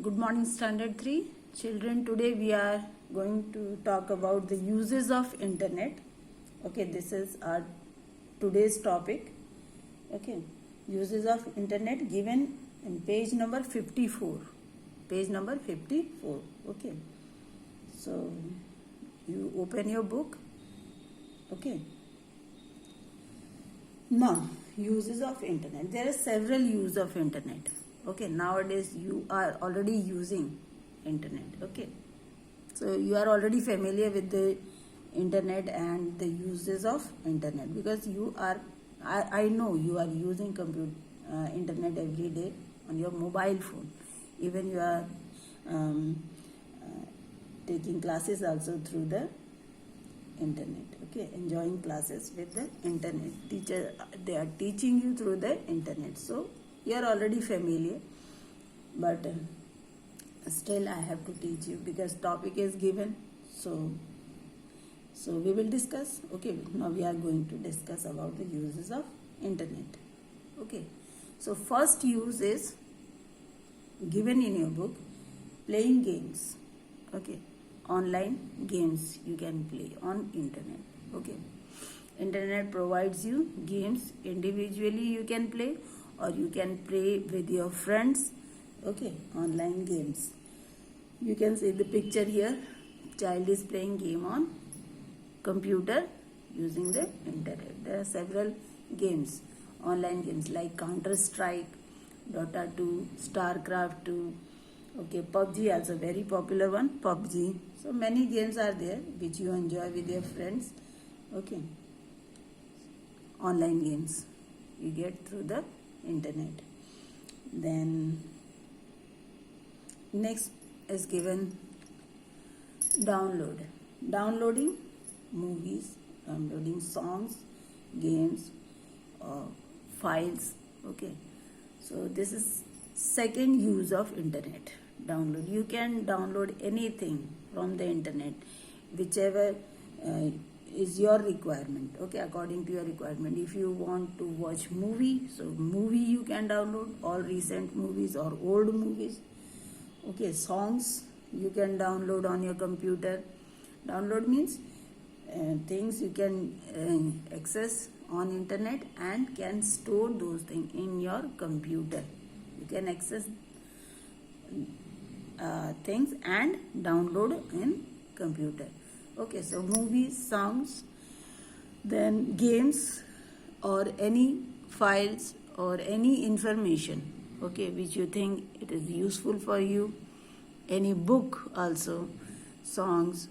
Good morning, Standard 3. Children, today we are going to talk about the uses of internet. Okay, this is our today's topic. Okay, uses of internet given in page number 54. Page number 54. Okay, so you open your book. Okay. Now, uses of internet. There are several uses of internet. Okay, nowadays you are already using internet. Okay, so you are already familiar with the internet and the uses of internet because you are. I know you are using internet every day on your mobile phone. Even you are taking classes also through the internet. Okay, enjoying classes with the internet. Teacher, they are teaching you through the internet, so you are already familiar, but still I have to teach you because topic is given. So we will discuss. Okay, now we are going to discuss about the uses of internet. Okay, so first use is given in your book, playing games. Okay, online games you can play on internet. Okay, internet provides you games individually you can play, or you can play with your friends. Okay, online games. You can see the picture here. Child is playing game on computer using the internet. There are several games, online games like Counter Strike, Dota 2, StarCraft 2. Okay, PUBG also very popular one, PUBG. So many games are there which you enjoy with your friends. Okay, online games you get through the internet. Then next is given downloading movies, downloading songs, games, files. Okay, so this is second use of internet. Download, you can download anything from the internet, whichever is your requirement. Okay, according to your requirement. If you want to watch movie, so movie you can download, all recent movies or old movies. Okay, songs you can download on your computer. Download means things you can access on internet and can store those things in your computer. You can access things and download in computer. Okay, so movies, songs, then games, or any files or any information, okay, which you think it is useful for you. Any book also, songs,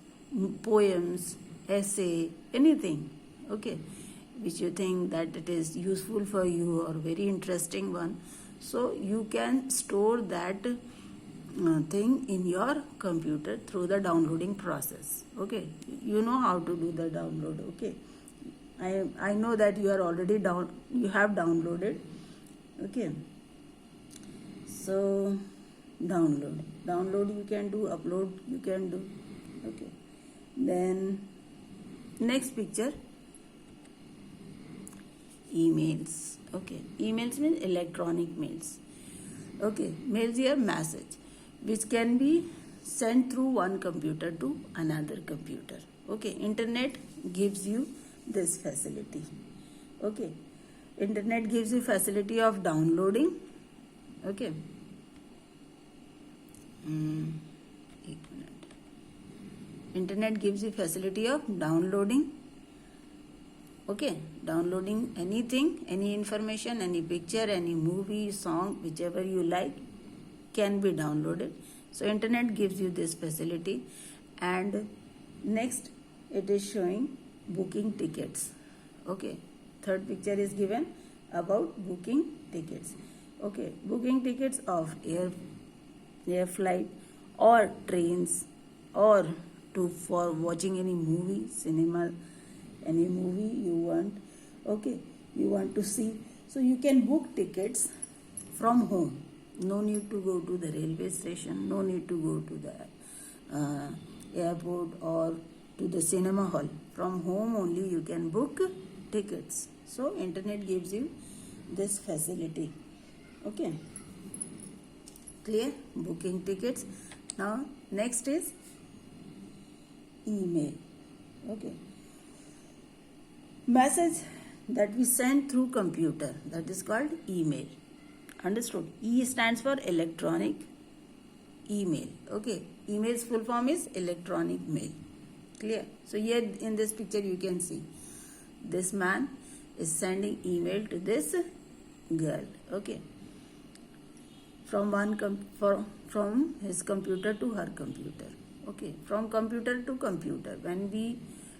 poems, essay, anything, okay, which you think that it is useful for you or very interesting one. So you can store that thing in your computer through the downloading process. Okay, you know how to do the download. Okay, I know that you are already you have downloaded. Okay, so download you can do, upload you can do. Okay, then next picture, emails. Okay, emails means electronic mails. Okay, mails here message which can be sent through one computer to another computer. Okay, internet gives you this facility. Okay, internet gives you facility of downloading. Okay, internet gives you facility of downloading. Okay, downloading anything, any information, any picture, any movie, song, whichever you like can be downloaded. So internet gives you this facility. And next it is showing booking tickets. Okay, third picture is given about booking tickets. Okay, booking tickets of air flight or trains, or for watching any movie, cinema, any movie you want. Okay, you want to see, so you can book tickets from home. No need to go to the railway station, no need to go to the airport or to the cinema hall. From home only you can book tickets. So internet gives you this facility. Okay, Clear? Booking tickets. Now next is email. Okay. Message that we send through computer, that is called email. Understood? E stands for electronic email. Okay. Email's full form is electronic mail. Clear? So here in this picture you can see this man is sending email to this girl. Okay. From his computer to her computer. Okay. From computer to computer. When we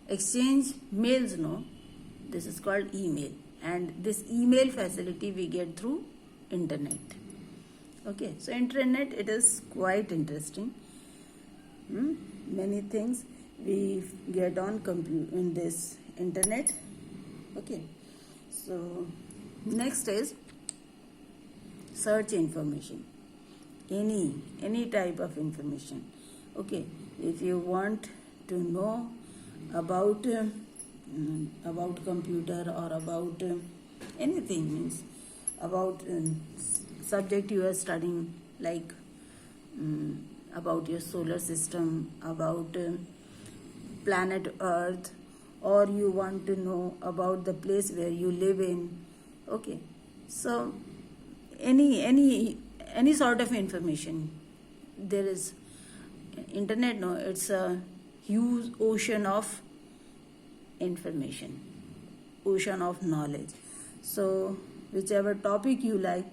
exchange mails, no, this is called email. And this email facility we get through internet. Okay. So internet, it is quite interesting. Many things we get on in this internet. Okay. So next is search information. Any type of information. Okay. If you want to know about computer or about anything, means about subject you are studying, like about your solar system, about planet Earth, or you want to know about the place where you live in. Okay. So any sort of information, there is internet, no, it's a huge ocean of information, ocean of knowledge. So whichever topic you like,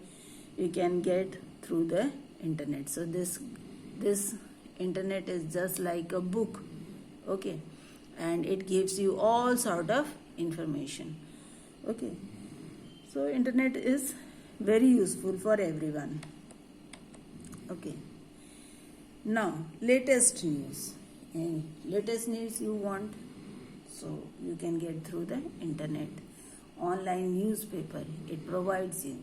you can get through the internet. So this internet is just like a book. Okay. And it gives you all sort of information. Okay. So internet is very useful for everyone. Okay. Now latest news. Any latest news you want, so you can get through the internet. Online newspaper, it provides you.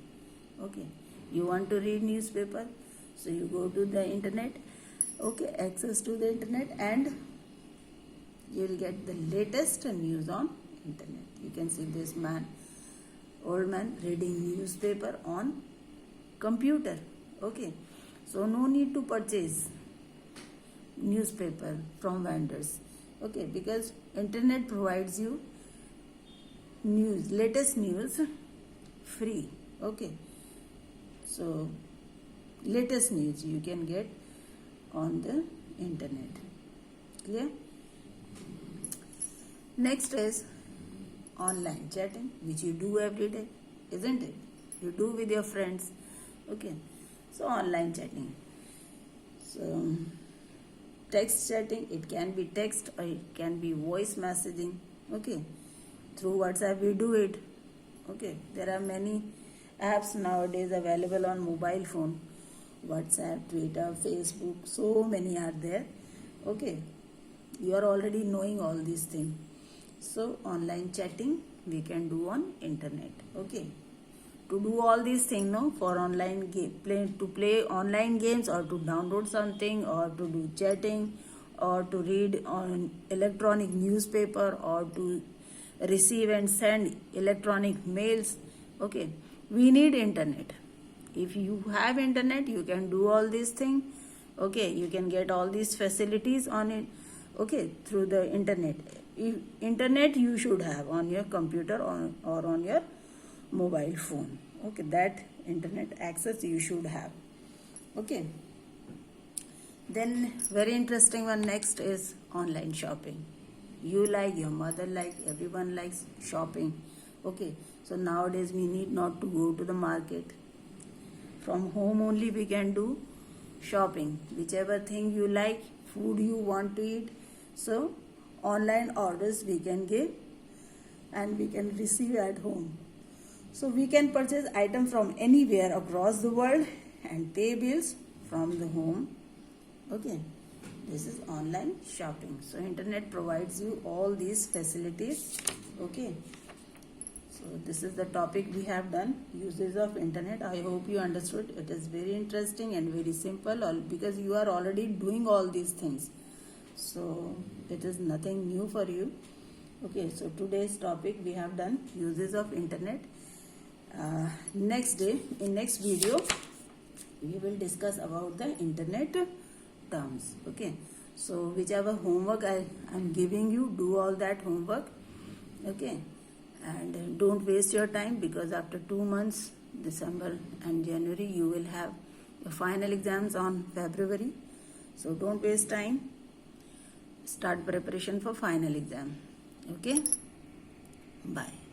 Okay. You want to read newspaper, so you go to the internet. Okay. Access to the internet, and you will get the latest news on internet. You can see this man, old man, reading newspaper on computer. Okay. So no need to purchase newspaper from vendors. Okay. Because internet provides you news, latest news, free. Okay. So latest news you can get on the internet. Clear? Next is online chatting, which you do every day, isn't it? You do with your friends. Okay. So online chatting. So text chatting, it can be text or it can be voice messaging. Okay. Through WhatsApp we do it. Okay. There are many apps nowadays available on mobile phone. WhatsApp, Twitter, Facebook, so many are there. Okay. You are already knowing all these things. So online chatting we can do on internet. Okay. To do all these things, no, for online play online games, or to download something, or to do chatting, or to read on electronic newspaper, or to receive and send electronic mails. Okay. We need internet. If you have internet, you can do all these things. Okay. You can get all these facilities on it. Okay. Through the internet. Internet you should have on your computer or on your mobile phone. Okay. That internet access you should have. Okay. Then very interesting one next is online shopping. You like, your mother like, everyone likes shopping. Okay. So nowadays we need not to go to the market. From home only we can do shopping. Whichever thing you like, food you want to eat. So online orders we can give and we can receive at home. So we can purchase items from anywhere across the world and pay bills from the home. Okay. This is online shopping. So internet provides you all these facilities. Okay. So this is the topic we have done, uses of internet. I hope you understood. It is very interesting and very simple, because you are already doing all these things. So it is nothing new for you. Okay, so today's topic we have done, uses of internet. Next day, in next video, we will discuss about the internet terms. Okay, so whichever homework I am giving you, do all that homework. Okay, and don't waste your time, because after 2 months, December and January, you will have your final exams on February. So don't waste time. Start preparation for final exam. Okay, bye.